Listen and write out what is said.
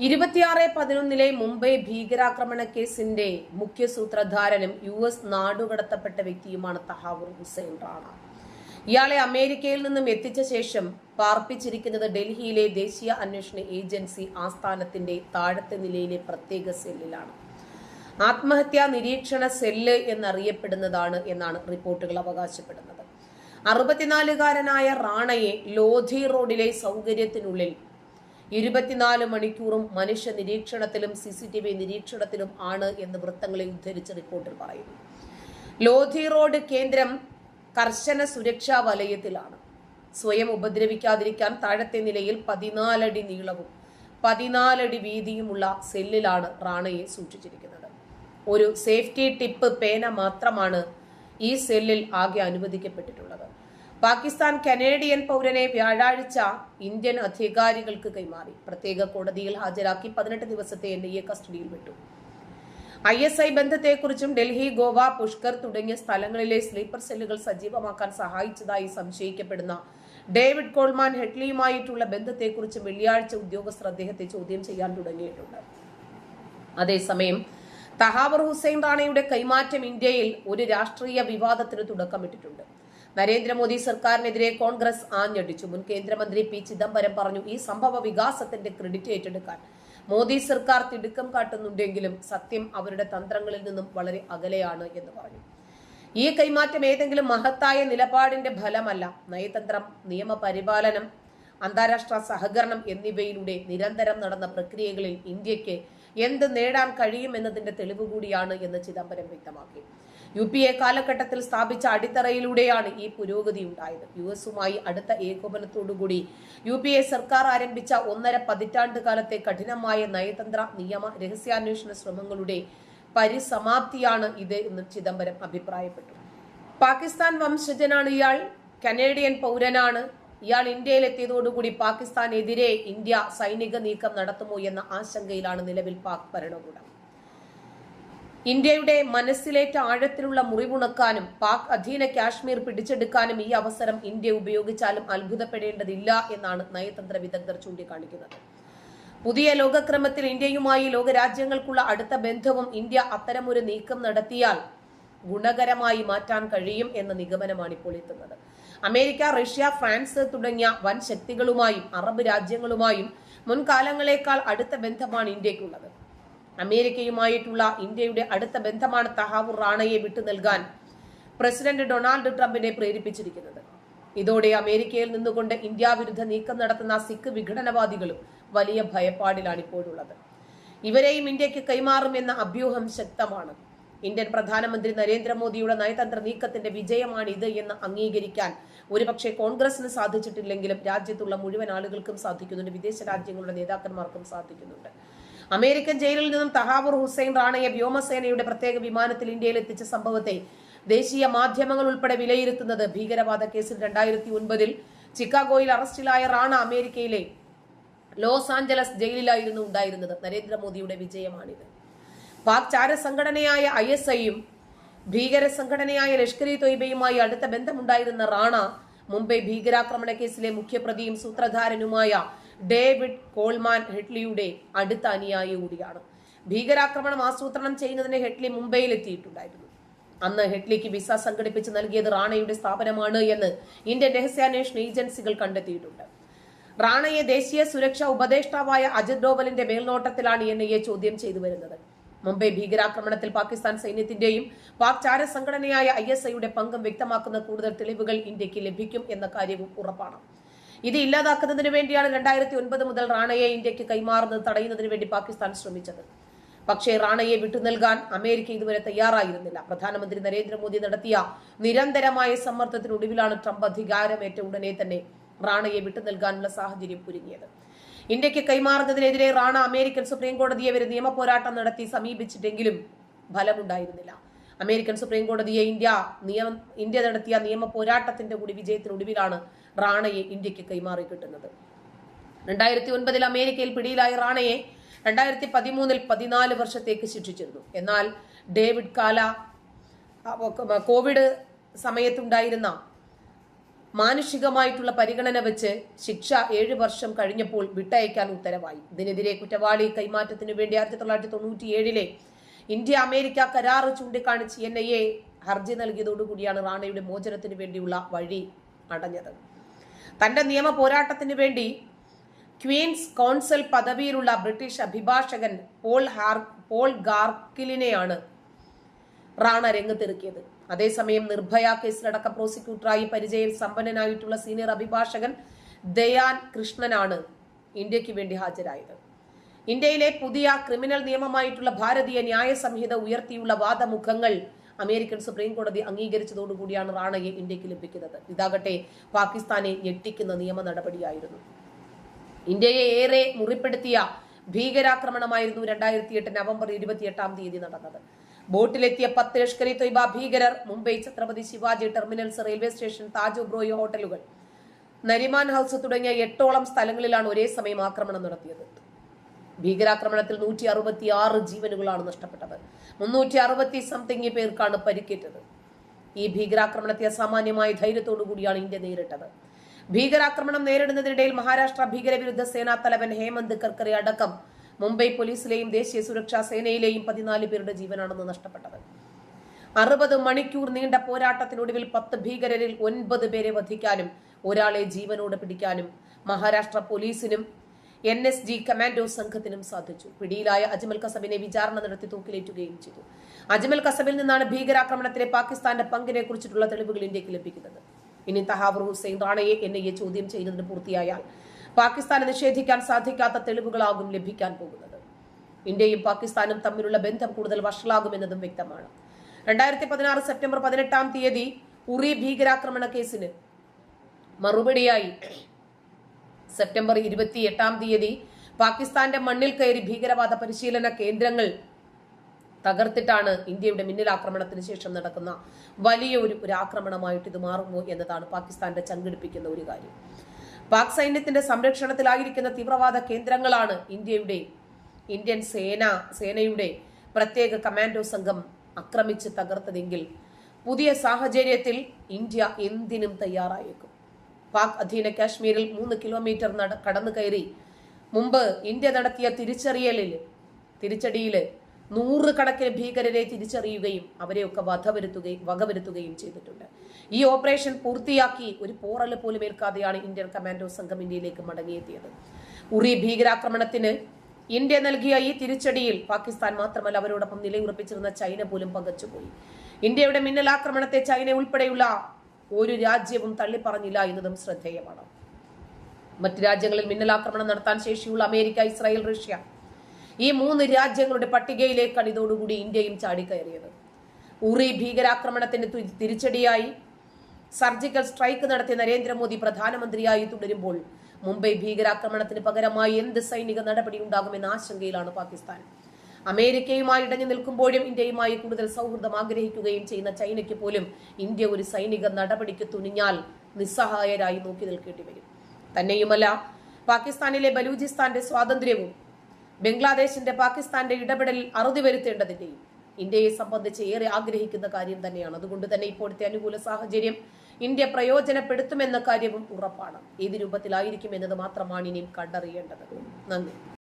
26/11 മുംബൈ ഭീകരാക്രമണ കേസിന്റെ മുഖ്യ സൂത്രധാരനും US നാടുകടത്തപ്പെട്ട വ്യക്തിയുമാണ് തഹാവൂർ ഹുസൈൻ റാണ. ഇയാളെ അമേരിക്കയിൽ നിന്നും എത്തിച്ച ശേഷം പാർപ്പിച്ചിരിക്കുന്നത് ഡൽഹിയിലെ ദേശീയ അന്വേഷണ ഏജൻസി ആസ്ഥാനത്തിന്റെ താഴത്തെ നിലയിലെ പ്രത്യേക സെല്ലിലാണ്. ആത്മഹത്യാ നിരീക്ഷണ സെല്ല് എന്നറിയപ്പെടുന്നതാണ് എന്നാണ് റിപ്പോർട്ടുകൾ അവകാശപ്പെടുന്നത്. 64-കാരനായ റാണയെ ലോധി റോഡിലെ സൗകര്യത്തിനുള്ളിൽ 24 മണിക്കൂറും മനുഷ്യ നിരീക്ഷണത്തിലും CCTV നിരീക്ഷണത്തിലും ആണ് എന്ന് വൃത്തങ്ങളെ ഉദ്ധരിച്ച് റിപ്പോർട്ടിൽ പറയുന്നു. ലോധി റോഡ് കേന്ദ്രം കർശന സുരക്ഷാ വലയത്തിലാണ്. സ്വയം ഉപദ്രവിക്കാതിരിക്കാൻ താഴത്തെ നിലയിൽ 14 അടി നീളവും 14 അടി വീതിയുമുള്ള സെല്ലിലാണ് റാണയെ സൂക്ഷിച്ചിരിക്കുന്നത്. ഒരു സേഫ്റ്റി ടിപ്പ് പേന മാത്രമാണ് ഈ സെല്ലിൽ ആകെ അനുവദിക്കപ്പെട്ടിട്ടുള്ളത്. പാകിസ്ഥാൻ കനേഡിയൻ പൗരനെ വ്യാഴാഴ്ച ഇന്ത്യൻ അധികാരികൾക്ക് കൈമാറി. പ്രത്യേക കോടതിയിൽ ഹാജരാക്കി 18 ദിവസത്തെ NIA കസ്റ്റഡിയിൽ വിട്ടു. ISI ബന്ധത്തെക്കുറിച്ചും ഡൽഹി, ഗോവ, പുഷ്കർ തുടങ്ങിയ സ്ഥലങ്ങളിലെ സ്ലീപ്പർ സെല്ലുകൾ സജീവമാക്കാൻ സഹായിച്ചതായി സംശയിക്കപ്പെടുന്ന ഡേവിഡ് കോൾമാൻ ഹെഡ്ലിയുമായിട്ടുള്ള ബന്ധത്തെക്കുറിച്ചും വെള്ളിയാഴ്ച ഉദ്യോഗസ്ഥർ അദ്ദേഹത്തെ ചോദ്യം ചെയ്യാൻ തുടങ്ങിയിട്ടുണ്ട്. അതേസമയം തഹാവൂർ ഹുസൈൻ റാണയുടെ കൈമാറ്റം ഇന്ത്യയിൽ ഒരു രാഷ്ട്രീയ വിവാദത്തിന് തുടക്കമിട്ടിട്ടുണ്ട്. നരേന്ദ്രമോദി സർക്കാരിനെതിരെ കോൺഗ്രസ് ആഞ്ഞടിച്ചു. മുൻ കേന്ദ്രമന്ത്രി P. ചിദംബരം പറഞ്ഞു, ഈ സംഭവ വികാസത്തിന്റെ ക്രെഡിറ്റ് ഏറ്റെടുക്കാൻ മോദി സർക്കാർ തിടുക്കം കാട്ടുന്നുണ്ടെങ്കിലും സത്യം അവരുടെ തന്ത്രങ്ങളിൽ നിന്നും വളരെ അകലെയാണ് എന്ന് പറഞ്ഞു. ഈ കൈമാറ്റം ഏതെങ്കിലും മഹത്തായ നിലപാടിന്റെ ഫലമല്ല. നയതന്ത്രം, നിയമപരിപാലനം, അന്താരാഷ്ട്ര സഹകരണം എന്നിവയിലൂടെ നിരന്തരം നടന്ന പ്രക്രിയകളിൽ ഇന്ത്യക്ക് എന്ത് നേടാൻ കഴിയുമെന്നതിന്റെ തെളിവ് കൂടിയാണ് എന്ന് ചിദംബരം വ്യക്തമാക്കി. UPA കാലഘട്ടത്തിൽ സ്ഥാപിച്ച അടിത്തറയിലൂടെയാണ് ഈ പുരോഗതി ഉണ്ടായത്. US-ഉമായി അടുത്ത ഏകോപനത്തോടുകൂടി UPA സർക്കാർ ആരംഭിച്ച 1.5 പതിറ്റാണ്ട് കാലത്തെ കഠിനമായ നയതന്ത്ര, നിയമ, രഹസ്യാന്വേഷണ ശ്രമങ്ങളുടെ പരിസമാപ്തിയാണ് ഇത് എന്ന് ചിദംബരം അഭിപ്രായപ്പെട്ടു. പാകിസ്ഥാൻ വംശജനാണ് ഇയാൾ. കനേഡിയൻ പൗരനാണ് ഇയാൾ. ഇന്ത്യയിലെത്തിയതോടുകൂടി പാകിസ്ഥാനെതിരെ ഇന്ത്യ സൈനിക നീക്കം നടത്തുമോ എന്ന ആശങ്കയിലാണ് നിലവിൽ പാക് ഭരണകൂടം. ഇന്ത്യയുടെ മനസ്സിലേറ്റ ആഴത്തിലുള്ള മുറിവുണക്കാനും പാക് അധീന കാശ്മീർ പിടിച്ചെടുക്കാനും ഈ അവസരം ഇന്ത്യ ഉപയോഗിച്ചാലും അത്ഭുതപ്പെടേണ്ടതില്ല എന്നാണ് നയതന്ത്ര വിദഗ്ധർ ചൂണ്ടിക്കാണിക്കുന്നത്. പുതിയ ലോകക്രമത്തിൽ ഇന്ത്യയുമായി ലോകരാജ്യങ്ങൾക്കുള്ള അടുത്ത ബന്ധവും ഇന്ത്യ അത്തരമൊരു നീക്കം നടത്തിയാൽ ഗുണകരമായി മാറ്റാൻ കഴിയും എന്ന നിഗമനമാണ് ഇപ്പോൾ എത്തുന്നത്. അമേരിക്ക, റഷ്യ, ഫ്രാൻസ് തുടങ്ങിയ വൻ ശക്തികളുമായും അറബ് രാജ്യങ്ങളുമായും മുൻകാലങ്ങളെക്കാൾ അടുത്ത ബന്ധമാണ് ഇന്ത്യക്കുള്ളത്. അമേരിക്കയുമായിട്ടുള്ള ഇന്ത്യയുടെ അടുത്ത ബന്ധമാണ് തഹാവൂർ റാണയെ വിട്ടു നൽകാൻ പ്രസിഡന്റ് ഡൊണാൾഡ് ട്രംപിനെ പ്രേരിപ്പിച്ചിരിക്കുന്നത്. ഇതോടെ അമേരിക്കയിൽ നിന്നുകൊണ്ട് ഇന്ത്യ വിരുദ്ധ നീക്കം നടത്തുന്ന സിഖ് വിഘടനവാദികളും വലിയ ഭയപ്പാടിലാണ് ഇപ്പോഴുള്ളത്. ഇവരെയും ഇന്ത്യക്ക് കൈമാറുമെന്ന അഭ്യൂഹം ശക്തമാണ്. ഇന്ത്യൻ പ്രധാനമന്ത്രി നരേന്ദ്രമോദിയുടെ നയതന്ത്ര നീക്കത്തിന്റെ വിജയമാണിത് എന്ന് അംഗീകരിക്കാൻ ഒരുപക്ഷെ കോൺഗ്രസിന് സാധിച്ചിട്ടില്ലെങ്കിലും രാജ്യത്തുള്ള മുഴുവൻ ആളുകൾക്കും സാധിക്കുന്നുണ്ട്. വിദേശ രാജ്യങ്ങളുടെ നേതാക്കന്മാർക്കും സാധിക്കുന്നുണ്ട്. അമേരിക്കൻ ജയിലിൽ നിന്നും തഹാവൂർ ഹുസൈൻ റാണയെ വ്യോമസേനയുടെ പ്രത്യേക വിമാനത്തിൽ ഇന്ത്യയിൽ എത്തിച്ച സംഭവത്തെ ദേശീയ മാധ്യമങ്ങൾ ഉൾപ്പെടെ വിലയിരുത്തുന്നത് ഭീകരവാദ കേസിൽ 2009 ചിക്കാഗോയിൽ അറസ്റ്റിലായ റാണ അമേരിക്കയിലെ ലോസ് ആഞ്ചലസ് ജയിലിലായിരുന്നു ഉണ്ടായിരുന്നത്. നരേന്ദ്രമോദിയുടെ വിജയമാണിത്. പാക് ചാര സംഘടനയായ ISIയും ഭീകര സംഘടനയായ ലഷ്കർ-ഇ-തൊയ്ബയുമായി അടുത്ത ബന്ധമുണ്ടായിരുന്ന റാണ മുംബൈ ഭീകരാക്രമണ കേസിലെ മുഖ്യപ്രതിയും സൂത്രധാരനുമായ ഡേവിഡ് കോൾമാൻ ഹെഡ്ലിയുടെ അടുത്ത അനുയായി കൂടിയാണ്. ഭീകരാക്രമണം ആസൂത്രണം ചെയ്യുന്നതിന് ഹെഡ്ലി മുംബൈയിൽ എത്തിയിട്ടുണ്ടായിരുന്നു. അന്ന് ഹെഡ്ലിക്ക് വിസ സംഘടിപ്പിച്ച് നൽകിയത് റാണയുടെ സ്ഥാപനമാണ് എന്ന് ഇന്ത്യൻ രഹസ്യാന്വേഷണ ഏജൻസികൾ കണ്ടെത്തിയിട്ടുണ്ട്. റാണയെ ദേശീയ സുരക്ഷാ ഉപദേഷ്ടാവായ അജിത് ഡോവലിന്റെ മേൽനോട്ടത്തിലാണ് NIA ചോദ്യം ചെയ്തു വരുന്നത്. മുംബൈ ഭീകരാക്രമണത്തിൽ പാകിസ്ഥാൻ സൈന്യത്തിന്റെയും പാക് ചാര സംഘടനയായ ISIയുടെ പങ്കും വ്യക്തമാക്കുന്ന കൂടുതൽ തെളിവുകൾ ഇന്ത്യക്ക് ലഭിക്കും എന്ന കാര്യവും ഉറപ്പാണ്. ഇത് ഇല്ലാതാക്കുന്നതിന് വേണ്ടിയാണ് 2009 മുതൽ റാണയെ ഇന്ത്യക്ക് കൈമാറുന്നത് തടയുന്നതിന് വേണ്ടി പാകിസ്ഥാൻ ശ്രമിച്ചത്. പക്ഷേ റാണയെ വിട്ടു നൽകാൻ അമേരിക്ക ഇതുവരെ തയ്യാറായിരുന്നില്ല. പ്രധാനമന്ത്രി നരേന്ദ്രമോദി നടത്തിയ നിരന്തരമായ സമ്മർദ്ദത്തിനൊടുവിലാണ് ട്രംപ് അധികാരമേറ്റ ഉടനെ തന്നെ റാണയെ വിട്ടു നൽകാനുള്ള സാഹചര്യം ഒരുങ്ങിയത്. ഇന്ത്യക്ക് കൈമാറുന്നതിനെതിരെ റാണ അമേരിക്കൻ സുപ്രീം കോടതിയെ വരെ നിയമ പോരാട്ടം നടത്തി സമീപിച്ചിട്ടെങ്കിലും ഫലമുണ്ടായിരുന്നില്ല. അമേരിക്കൻ സുപ്രീം കോടതിയെ ഇന്ത്യ നടത്തിയ നിയമ പോരാട്ടത്തിന്റെ കൂടി വിജയത്തിനൊടുവിലാണ് റാണയെ ഇന്ത്യക്ക് കൈമാറി കിട്ടുന്നത്. 2009 അമേരിക്കയിൽ പിടിയിലായ റാണയെ 2013 14 വർഷത്തേക്ക് ശിക്ഷിച്ചിരുന്നു. എന്നാൽ ഡേവിഡ് കോവിഡ് സമയത്തുണ്ടായിരുന്ന മാനുഷികമായിട്ടുള്ള പരിഗണന വെച്ച് ശിക്ഷ 7 വർഷം കഴിഞ്ഞപ്പോൾ വിട്ടയക്കാൻ ഉത്തരവായി. ഇതിനെതിരെ കുറ്റവാളി കൈമാറ്റത്തിനു വേണ്ടി 1997 ഇന്ത്യ അമേരിക്ക കരാർ ചൂണ്ടിക്കാണിച്ച് NIA ഹർജി നൽകിയതോടുകൂടിയാണ് റാണയുടെ മോചനത്തിനു വേണ്ടിയുള്ള വഴി അടഞ്ഞത്. തന്റെ നിയമ പോരാട്ടത്തിനു വേണ്ടി ക്വീൻസ് കൗൺസിൽ പദവിയിലുള്ള ബ്രിട്ടീഷ് അഭിഭാഷകൻ പോൾ ഗാർക്കിലിനെയാണ് റാണ രംഗത്തിറക്കിയത്. അതേസമയം നിർഭയ കേസിലടക്കം പ്രോസിക്യൂട്ടറായി പരിചയം സമ്പന്നനായിട്ടുള്ള സീനിയർ അഭിഭാഷകൻ ദയാൻ കൃഷ്ണനാണ് ഇന്ത്യക്ക് വേണ്ടി ഹാജരായത്. ഇന്ത്യയിലെ പുതിയ ക്രിമിനൽ നിയമമായിട്ടുള്ള ഭാരതീയ ന്യായ സംഹിത ഉയർത്തിയുള്ള വാദമുഖങ്ങൾ അമേരിക്കൻ സുപ്രീം കോടതി അംഗീകരിച്ചതോടുകൂടിയാണ് റാണയെ ഇന്ത്യക്ക് ലഭിക്കുന്നത്. ഇതാകട്ടെ പാകിസ്ഥാനെ ഞെട്ടിക്കുന്ന നിയമ നടപടിയായിരുന്നു. ഇന്ത്യയെ ഏറെ മുറിപ്പെടുത്തിയ ഭീകരാക്രമണമായിരുന്നു 2008 നവംബർ 28 നടന്നത്. ബോട്ടിലെത്തിയ 10 ലഷ്കർ-ഇ തൊയ്ബ ഭീകരർ Mumbai Chhatrapati Shivaji terminals, railway station, Taj Oberoi ഹോട്ടലുകൾ, നരിമാൻ ഹൌസ് തുടങ്ങിയ 8ഓളം സ്ഥലങ്ങളിലാണ് ഒരേ സമയം ആക്രമണം നടത്തിയത്. ഭീകരാക്രമണത്തിൽ 166 ജീവനുകളാണ് നഷ്ടപ്പെട്ടത്. 360 സംതിങ് പേർക്കാണ് പരിക്കേറ്റത്. ഈ ഭീകരാക്രമണത്തെ അസാമാന്യമായ ധൈര്യത്തോടു കൂടിയാണ് ഇന്ത്യ നേരിട്ടത്. ഭീകരാക്രമണം നേരിടുന്നതിനിടയിൽ മഹാരാഷ്ട്ര ഭീകരവിരുദ്ധ സേനാ തലവൻ ഹേമന്ത് കർക്കറെ അടക്കം മുംബൈ പോലീസിലെയും ദേശീയ സുരക്ഷാ സേനയിലെയും 14 പേരുടെ ജീവനാണെന്ന് നഷ്ടപ്പെട്ടത്. 60 മണിക്കൂർ നീണ്ട പോരാട്ടത്തിനൊടുവിൽ 10 ഭീകരരിൽ 9 പേരെ വധിക്കാനും ഒരാളെ ജീവനോടെ പിടിക്കാനും മഹാരാഷ്ട്ര പോലീസിനും NSG കമാൻഡോ സംഘത്തിനും സാധിച്ചു. പിടിയിലായ അജ്മൽ കസബിനെ വിചാരണ നടത്തി തൂക്കിലേറ്റുകയും ചെയ്തു. അജ്മൽ കസബിൽ നിന്നാണ് ഭീകരാക്രമണത്തിലെ പാകിസ്ഥാന്റെ പങ്കിനെ കുറിച്ചിട്ടുള്ള തെളിവുകൾ ഇന്ത്യക്ക് ലഭിക്കുന്നത്. ഇനി തഹാവൂർ ഹുസൈൻ റാണയെ NIA ചോദ്യം ചെയ്യുന്നതിന് പൂർത്തിയായാൽ പാകിസ്ഥാനെ നിഷേധിക്കാൻ സാധിക്കാത്ത തെളിവുകളാകും ലഭിക്കാൻ പോകുന്നത്. ഇന്ത്യയും പാകിസ്ഥാനും തമ്മിലുള്ള ബന്ധം കൂടുതൽ വഷളാകുമെന്നതും വ്യക്തമാണ്. 2016 സെപ്റ്റംബർ 18 ഉറി ഭീകരാക്രമണ കേസിന് മറുപടിയായി സെപ്റ്റംബർ 28 പാകിസ്ഥാന്റെ മണ്ണിൽ കയറി ഭീകരവാദ പരിശീലന കേന്ദ്രങ്ങൾ തകർത്തിട്ടാണ് ഇന്ത്യയുടെ മിന്നലാക്രമണത്തിന് ശേഷം നടക്കുന്ന വലിയ ഒരു ആക്രമണമായിട്ട് ഇത് മാറുമോ എന്നതാണ് പാകിസ്ഥാന്റെ ചങ്കിടിപ്പിക്കുന്ന ഒരു കാര്യം. പാക് സൈന്യത്തിന്റെ സംരക്ഷണത്തിലായിരിക്കുന്ന തീവ്രവാദ കേന്ദ്രങ്ങളാണ് ഇന്ത്യൻ സേനയുടെ പ്രത്യേക കമാൻഡോ സംഘം ആക്രമിച്ച് തകർത്തതെങ്കിൽ പുതിയ സാഹചര്യത്തിൽ ഇന്ത്യ എന്തിനും തയ്യാറായേക്കും. പാക് അധീന കാശ്മീരിൽ 3 കിലോമീറ്റർ കടന്നു കയറി മുമ്പ് ഇന്ത്യ നടത്തിയ തിരിച്ചടിയിൽ 100 കണക്കിന് ഭീകരരെ തിരിച്ചറിയുകയും അവരെയൊക്കെ വകവരുത്തുകയും ചെയ്തിട്ടുണ്ട്. ഈ ഓപ്പറേഷൻ പൂർത്തിയാക്കി ഒരു പോറല് പോലും ഏൽക്കാതെയാണ് ഇന്ത്യൻ കമാൻഡോ സംഘം ഇന്ത്യയിലേക്ക് മടങ്ങിയെത്തിയത്. ഉറി ഭീകരാക്രമണത്തിന് ഇന്ത്യ നൽകിയ ഈ തിരിച്ചടിയിൽ പാകിസ്ഥാൻ മാത്രമല്ല അവരോടൊപ്പം നിലയുറപ്പിച്ചിരുന്ന ചൈന പോലും പകച്ചുപോയി. ഇന്ത്യയുടെ മിന്നലാക്രമണത്തെ ചൈന ഉൾപ്പെടെയുള്ള ഒരു രാജ്യവും തള്ളിപ്പറഞ്ഞില്ല എന്നതും ശ്രദ്ധേയമാണ്. മറ്റ് രാജ്യങ്ങളിൽ മിന്നലാക്രമണം നടത്താൻ ശേഷിയുള്ള അമേരിക്ക, ഇസ്രായേൽ, റഷ്യ ഈ 3 രാജ്യങ്ങളുടെ പട്ടികയിലേക്കാണ് ഇതോടുകൂടി ഇന്ത്യയും ചാടിക്കയറിയത്. ഉറി ഭീകരാക്രമണത്തിന് തിരിച്ചടിയായി സർജിക്കൽ സ്ട്രൈക്ക് നടത്തിയ നരേന്ദ്രമോദി പ്രധാനമന്ത്രിയായി തുടരുമ്പോൾ മുംബൈ ഭീകരാക്രമണത്തിന് പകരമായി എന്ത് സൈനിക നടപടി ഉണ്ടാകുമെന്ന ആശങ്കയിലാണ് പാകിസ്ഥാൻ. അമേരിക്കയുമായി ഇടഞ്ഞു നിൽക്കുമ്പോഴും ഇന്ത്യയുമായി കൂടുതൽ സൗഹൃദം ആഗ്രഹിക്കുകയും ചെയ്യുന്ന ചൈനയ്ക്ക് പോലും ഇന്ത്യ ഒരു സൈനിക നടപടിക്ക് തുനിഞ്ഞാൽ നിസ്സഹായരായി നോക്കി നിൽക്കേണ്ടി വരും. തന്നെയുമല്ല, പാകിസ്ഥാനിലെ ബലൂചിസ്ഥാന്റെ സ്വാതന്ത്ര്യവും ബംഗ്ലാദേശിന്റെ പാകിസ്ഥാന്റെ ഇടപെടലിൽ അറുതി വരുത്തേണ്ടതിന്റെയും ഇന്ത്യയെ സംബന്ധിച്ച് ഏറെ ആഗ്രഹിക്കുന്ന കാര്യം തന്നെയാണ്. അതുകൊണ്ട് തന്നെ ഇപ്പോഴത്തെ അനുകൂല സാഹചര്യം ഇന്ത്യ പ്രയോജനപ്പെടുത്തുമെന്ന കാര്യവും ഉറപ്പാണ്. ഏത് രൂപത്തിലായിരിക്കും എന്നത് മാത്രമാണ് ഇനിയും കണ്ടറിയേണ്ടത്. നന്ദി.